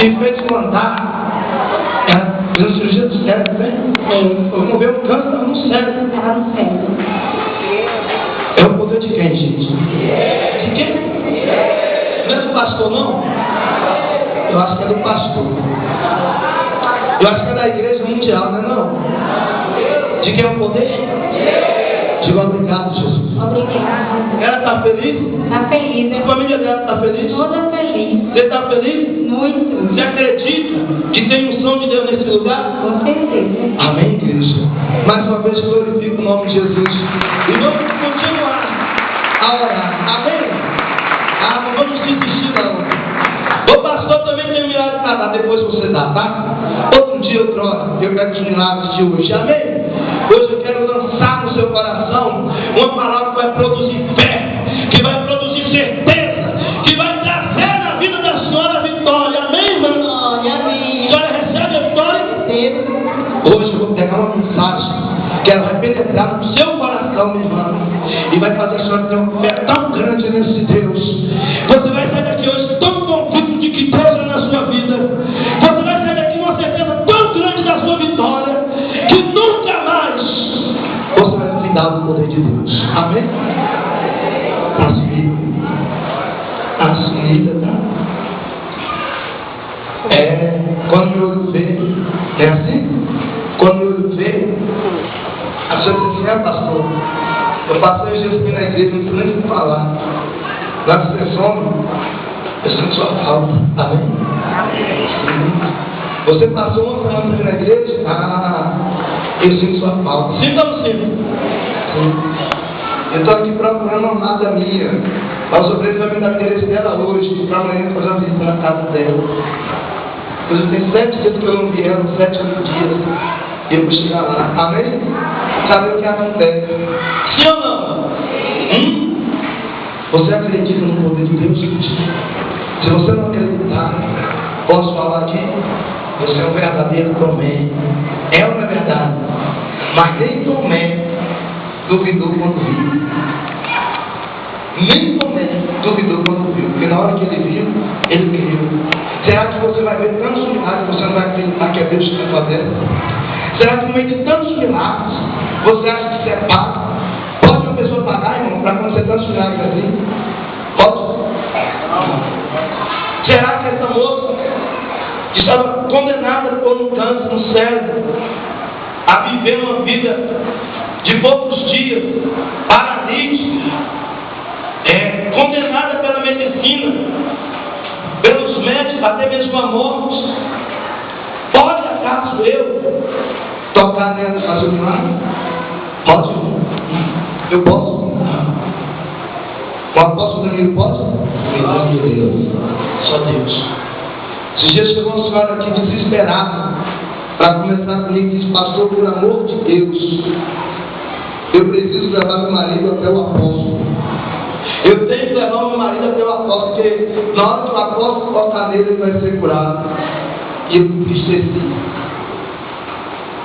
e fez um andar. Fez uma cirurgia do cérebro, né? Removeu um câncer no cérebro. Estava no cérebro. É o poder de quem, gente? De quem? Não é do pastor, não? Eu acho que é do pastor. Eu acho que é da igreja mundial, não é não? De quem é o poder? Diga obrigado, Jesus. Obrigada. Ela está feliz? Está feliz. A família dela está feliz? Toda feliz. Você está feliz? Muito. Você acredita que tem unção de Deus nesse lugar? Com certeza. Amém, igreja? Mais uma vez glorifico o nome de Jesus. E vamos continuar a orar. Amém? Não vamos desistir não. O pastor também tem um milagre para dar, depois você dá, tá? Outro dia, outra hora, eu quero os milagres de hoje. Amém? Hoje eu quero lançar no seu coração uma palavra que vai produzir fé, que vai produzir certeza, que vai trazer na vida da senhora vitória. Amém, irmã? Glória, amém. A senhora recebe a vitória? Hoje eu vou pegar uma mensagem que ela vai penetrar no seu coração, minha irmã, e vai fazer a senhora ter uma fé tão grande nesse Deus. Você vai sair daqui hoje tão convicto de que Deus é na sua vida. Você vai sair daqui com uma certeza tão grande da sua vitória, que nunca mais você vai duvidar do poder de Deus. Amém? Assim, tá? Quando meu olho vê, é assim? Quando meu olho vê, a pessoa diz assim: pastor, eu passei Jesus na igreja, não sei nem o que falar. Lá que você some, eu sinto sua falta. Amém? Você passou uma semana na igreja? Eu sinto sua falta. Sinta ou não sinta? Sim. Eu estou aqui procurando uma amada minha. Para sobreviver da igreja dela hoje, para amanhã fazer uma visita na casa dela. Pois eu tenho 7 dias que eu não vi ela, 7 dias. E eu vou chegar lá. Amém? Sabe o que acontece? Sim ou não? Você acredita no poder de Deus, gente? Se você não acreditar, posso falar aqui? Você é um verdadeiro Tomé. É uma verdade. Mas nem Tomé duvidou quando viu. Nem Tomé duvidou quando viu. Porque na hora que ele viu, ele creu. Será que você vai ver tantos milagres que você não vai acreditar que é Deus que está fazendo? Será que no meio de tantos milagres, você acha que isso é pago? Pode uma pessoa pagar, irmão, para acontecer tantos milagres assim? Pode? Será que essa moça que estava condenada por um câncer no cérebro, a viver uma vida de poucos dias, paralítica, condenada pela medicina, pelos médicos, até mesmo a morte, pode acaso eu tocar nela e fazer um milagre? Pode? Eu posso? O apóstolo Danilo pode? Glória a Deus. Só Deus. Esses dias chegou uma senhora aqui desesperada para começar comigo e disse: pastor, por amor de Deus, eu preciso levar meu marido até o apóstolo. Eu tenho que levar meu marido até o apóstolo, porque na hora que o apóstolo tocar nele, ele vai ser curado. E eu me entristeci,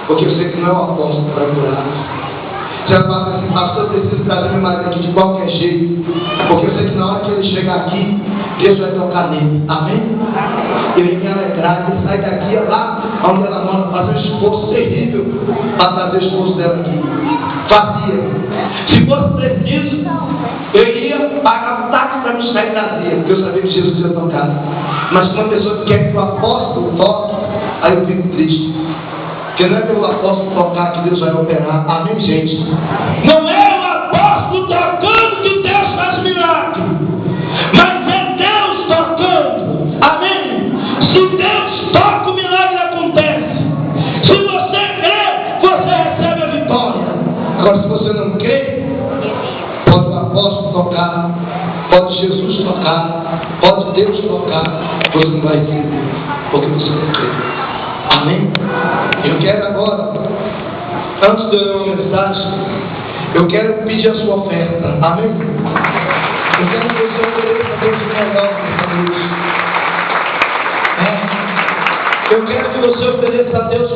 porque eu sei que não é o apóstolo que vai curar. Já fala assim: pastor, eu preciso trazer meu marido aqui de qualquer jeito, porque eu sei que na hora que ele chegar aqui, Deus vai tocar nele. Amém? Eu ia me alegrar, ele sai daqui, lá onde ela mora, fazer um esforço terrível para trazer o esforço dela aqui. Fazia. Se fosse preciso, eu ia pagar um táxi para me buscar e trazer, porque eu sabia que Jesus ia tocar. Mas uma pessoa que quer que o apóstolo toque, aí eu fico triste. Porque não é pelo apóstolo tocar que Deus vai operar. Amém, gente? Não é o apóstolo tocando que Deus faz milagre, mas é Deus tocando. Amém? Se Deus toca, o milagre acontece. Se você crê, você recebe a vitória. Agora, se você não crê, pode o apóstolo tocar, pode Jesus tocar, pode Deus tocar, você não vai entender, porque você não crê. Amém? Eu quero agora, antes de eu ler uma mensagem, eu quero pedir a sua oferta. Amém? Eu quero que você ofereça a Deus o melhor nessa noite. Eu quero que você ofereça a Deus